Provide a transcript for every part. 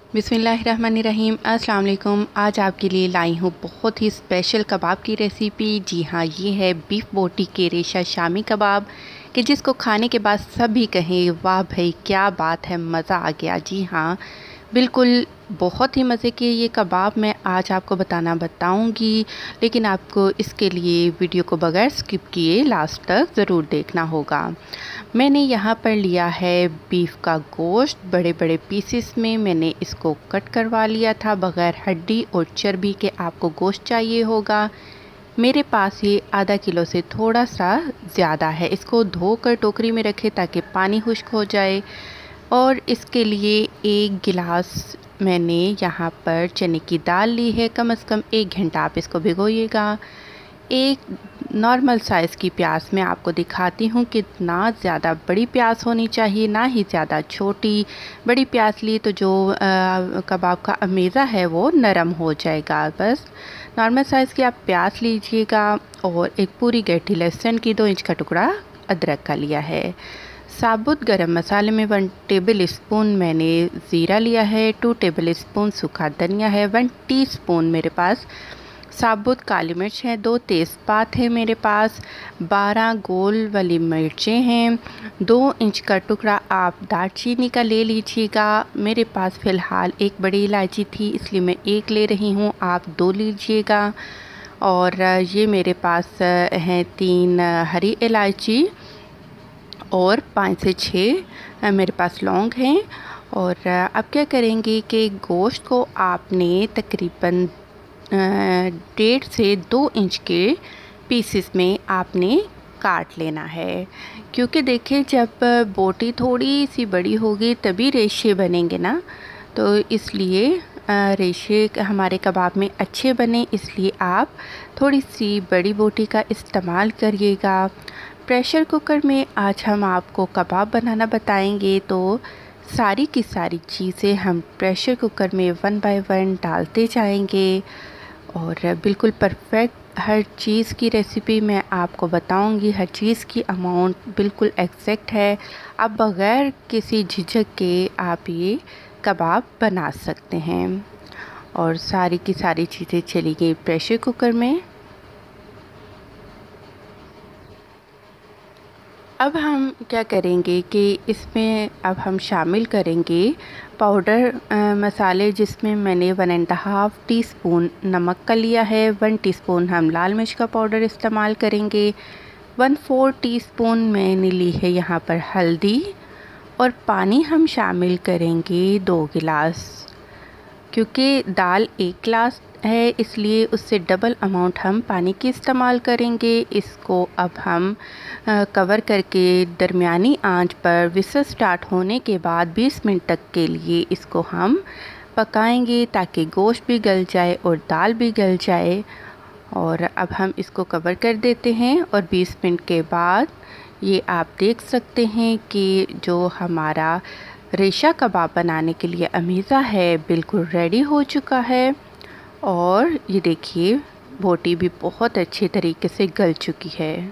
बिस्मिल्लाहिर्रहमानिर्रहीम। अस्सलाम वालेकुम। आज आपके लिए लाई हूँ बहुत ही स्पेशल कबाब की रेसिपी। जी हाँ, ये है बीफ बोटी के रेशा शामी कबाब कि जिसको खाने के बाद सभी कहें वाह भाई क्या बात है, मज़ा आ गया। जी हाँ, बिल्कुल बहुत ही मज़े के ये कबाब मैं आज आपको बताऊंगी, लेकिन आपको इसके लिए वीडियो को बगैर स्किप किए लास्ट तक ज़रूर देखना होगा। मैंने यहाँ पर लिया है बीफ का गोश्त, बड़े बड़े पीसेस में मैंने इसको कट करवा लिया था, बग़ैर हड्डी और चर्बी के आपको गोश्त चाहिए होगा। मेरे पास ये आधा किलो से थोड़ा सा ज़्यादा है। इसको धोकर टोकरी में रखें ताकि पानी खुश्क हो जाए। और इसके लिए 1 गिलास मैंने यहाँ पर चने की दाल ली है। कम से कम 1 घंटा आप इसको भिगोइएगा। एक नॉर्मल साइज़ की प्याज मैं आपको दिखाती हूँ कितना ज़्यादा बड़ी प्याज होनी चाहिए, ना ही ज़्यादा छोटी। बड़ी प्याज ली तो जो कबाब का अमेज़ा है वो नरम हो जाएगा। बस नॉर्मल साइज़ की आप प्याज लीजिएगा। और एक पूरी गड्ढी लहसुन की 2 इंच का टुकड़ा अदरक का लिया है। साबुत गरम मसाले में 1 टेबल स्पून मैंने ज़ीरा लिया है, 2 टेबल स्पून सूखा धनिया है, 1 टीस्पून मेरे पास साबुत काली मिर्च है, 2 तेज़पात है मेरे पास, 12 गोल वाली मिर्चें हैं, 2 इंच का टुकड़ा आप दालचीनी का ले लीजिएगा। मेरे पास फ़िलहाल 1 बड़ी इलायची थी इसलिए मैं 1 ले रही हूँ, आप 2 लीजिएगा। और ये मेरे पास हैं 3 हरी इलायची और 5 से 6 मेरे पास लौंग हैं। और अब क्या करेंगे कि गोश्त को आपने तकरीबन 1.5 से 2 इंच के पीसेस में आपने काट लेना है, क्योंकि देखिए जब बोटी थोड़ी सी बड़ी होगी तभी रेशे बनेंगे ना, तो इसलिए रेशे हमारे कबाब में अच्छे बने, इसलिए आप थोड़ी सी बड़ी बोटी का इस्तेमाल करिएगा। प्रेशर कुकर में आज हम आपको कबाब बनाना बताएंगे, तो सारी की सारी चीज़ें हम प्रेशर कुकर में 1 बाय 1 डालते जाएंगे और बिल्कुल परफेक्ट हर चीज़ की रेसिपी मैं आपको बताऊंगी। हर चीज़ की अमाउंट बिल्कुल एग्जैक्ट है। आप बग़ैर किसी झिझक के आप ये कबाब बना सकते हैं। और सारी की सारी चीज़ें चली गई प्रेशर कुकर में। अब हम क्या करेंगे कि इसमें अब हम शामिल करेंगे पाउडर मसाले, जिसमें मैंने 1.5 टीस्पून नमक का लिया है, 1 टीस्पून हम लाल मिर्च का पाउडर इस्तेमाल करेंगे, 1/4 टीस्पून मैंने ली है यहाँ पर हल्दी। और पानी हम शामिल करेंगे 2 गिलास, क्योंकि दाल 1 गिलास है इसलिए उससे डबल अमाउंट हम पानी की इस्तेमाल करेंगे। इसको अब हम कवर करके दरमियानी आंच पर विसल स्टार्ट होने के बाद 20 मिनट तक के लिए इसको हम पकाएंगे ताकि गोश्त भी गल जाए और दाल भी गल जाए। और अब हम इसको कवर कर देते हैं और 20 मिनट के बाद ये आप देख सकते हैं कि जो हमारा रेशा कबाब बनाने के लिए अमेज़ा है बिल्कुल रेडी हो चुका है। और ये देखिए बोटी भी बहुत अच्छे तरीके से गल चुकी है।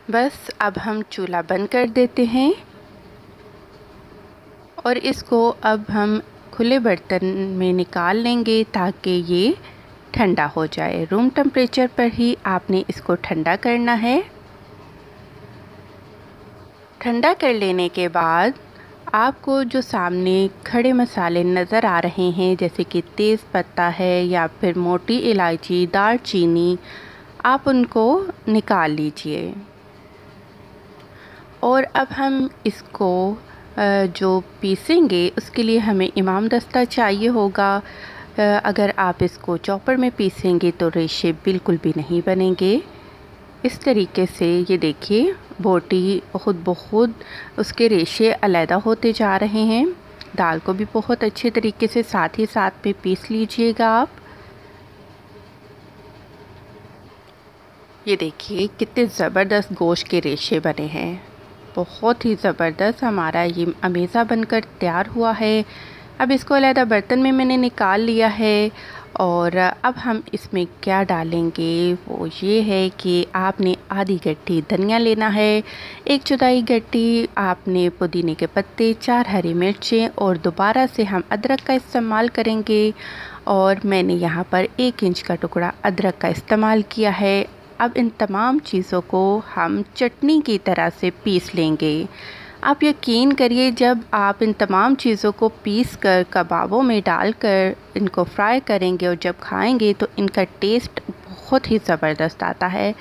बस अब हम चूल्हा बंद कर देते हैं और इसको अब हम खुले बर्तन में निकाल लेंगे ताकि ये ठंडा हो जाए। रूम टेम्परेचर पर ही आपने इसको ठंडा करना है। ठंडा कर लेने के बाद आपको जो सामने खड़े मसाले नज़र आ रहे हैं, जैसे कि तेज़ पत्ता है या फिर मोटी इलायची, दालचीनी, आप उनको निकाल लीजिए। और अब हम इसको जो पीसेंगे उसके लिए हमें इमाम दस्ता चाहिए होगा। अगर आप इसको चॉपर में पीसेंगे तो रेशे बिल्कुल भी नहीं बनेंगे। इस तरीके से ये देखिए बोटी खुद ब खुद उसके रेशे अलहदा होते जा रहे हैं। दाल को भी बहुत अच्छे तरीके से साथ ही साथ में पीस लीजिएगा आप। ये देखिए कितने ज़बरदस्त गोश्त के रेशे बने हैं, बहुत ही ज़बरदस्त हमारा ये अमेज़ा बनकर तैयार हुआ है। अब इसको अलहदा बर्तन में मैंने निकाल लिया है और अब हम इसमें क्या डालेंगे वो ये है कि आपने आधी गट्टी धनिया लेना है, 1 चौथाई गट्टी आपने पुदीने के पत्ते, 4 हरी मिर्चें और दोबारा से हम अदरक का इस्तेमाल करेंगे और मैंने यहाँ पर 1 इंच का टुकड़ा अदरक का इस्तेमाल किया है। अब इन तमाम चीज़ों को हम चटनी की तरह से पीस लेंगे। आप यकीन करिए जब आप इन तमाम चीज़ों को पीस कर कबाबों में डालकर इनको फ्राई करेंगे और जब खाएंगे तो इनका टेस्ट बहुत ही ज़बरदस्त आता है।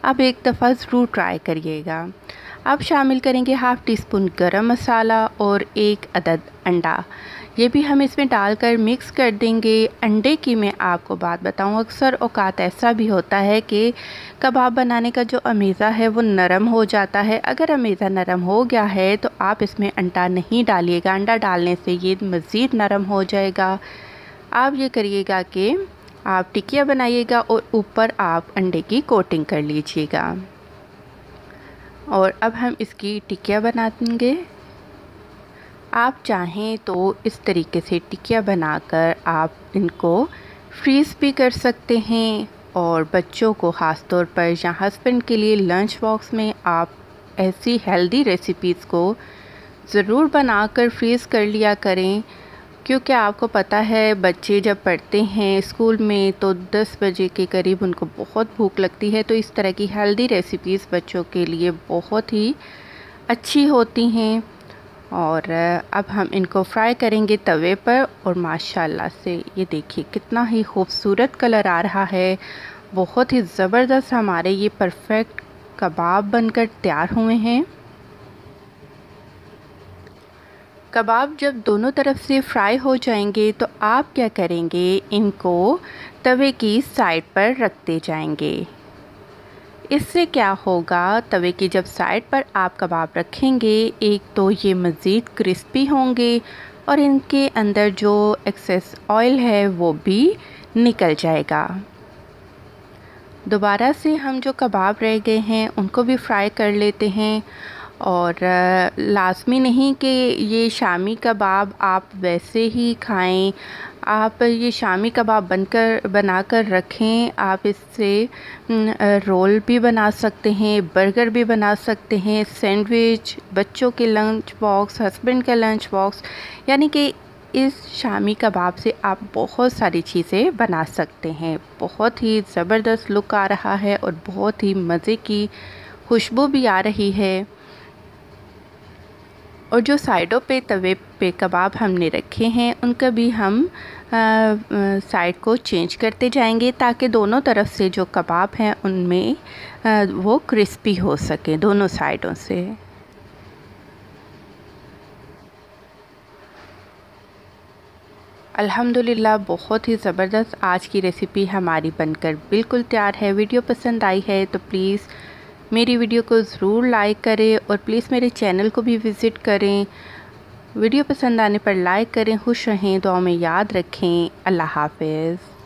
आप एक दफ़ा ज़रूर ट्राई करिएगा। अब शामिल करेंगे हाफ़ टी स्पून गरम मसाला और 1 अदद अंडा, ये भी हम इसमें डालकर मिक्स कर देंगे। अंडे की मैं आपको बात बताऊं, अक्सर औकात ऐसा भी होता है कि कबाब बनाने का जो अमेज़ा है वो नरम हो जाता है। अगर अमेज़ा नरम हो गया है तो आप इसमें अंडा नहीं डालिएगा, अंडा डालने से ये मज़ीद नरम हो जाएगा। आप ये करिएगा कि आप टिकिया बनाइएगा और ऊपर आप अंडे की कोटिंग कर लीजिएगा। और अब हम इसकी टिकिया बनाएंगे। आप चाहें तो इस तरीके से टिकिया बनाकर आप इनको फ्रीज़ भी कर सकते हैं और बच्चों को ख़ास तौर पर या हस्बैंड के लिए लंच बॉक्स में आप ऐसी हेल्दी रेसिपीज़ को ज़रूर बनाकर फ्रीज़ कर लिया करें, क्योंकि आपको पता है बच्चे जब पढ़ते हैं स्कूल में तो 10 बजे के करीब उनको बहुत भूख लगती है। तो इस तरह की हेल्दी रेसिपीज़ बच्चों के लिए बहुत ही अच्छी होती हैं। और अब हम इनको फ्राई करेंगे तवे पर और माशाल्लाह से ये देखिए कितना ही खूबसूरत कलर आ रहा है। बहुत ही ज़बरदस्त हमारे ये परफेक्ट कबाब बनकर तैयार हुए हैं। कबाब जब दोनों तरफ से फ्राई हो जाएंगे तो आप क्या करेंगे, इनको तवे की साइड पर रखते जाएंगे। इससे क्या होगा, तवे की जब साइड पर आप कबाब रखेंगे एक तो ये मज़ीद क्रिस्पी होंगे और इनके अंदर जो एक्सेस ऑयल है वो भी निकल जाएगा। दोबारा से हम जो कबाब रह गए हैं उनको भी फ्राई कर लेते हैं। और लाज़मी नहीं कि ये शामी कबाब आप वैसे ही खाएं, आप ये शामी कबाब बनाकर रखें। आप इससे रोल भी बना सकते हैं, बर्गर भी बना सकते हैं, सैंडविच, बच्चों के लंच बॉक्स, हस्बैंड का लंच बॉक्स, यानी कि इस शामी कबाब से आप बहुत सारी चीज़ें बना सकते हैं। बहुत ही ज़बरदस्त लुक आ रहा है और बहुत ही मज़े की खुशबू भी आ रही है। और जो साइडों पे तवे पे कबाब हमने रखे हैं उनका भी हम साइड को चेंज करते जाएंगे ताकि दोनों तरफ से जो कबाब हैं उनमें वो क्रिस्पी हो सके दोनों साइडों से। अल्हम्दुलिल्लाह बहुत ही ज़बरदस्त आज की रेसिपी हमारी बनकर बिल्कुल तैयार है। वीडियो पसंद आई है तो प्लीज़ मेरी वीडियो को ज़रूर लाइक करें और प्लीज़ मेरे चैनल को भी विज़िट करें। वीडियो पसंद आने पर लाइक करें। खुश रहें, दुआ में याद रखें। अल्लाह हाफ़िज़।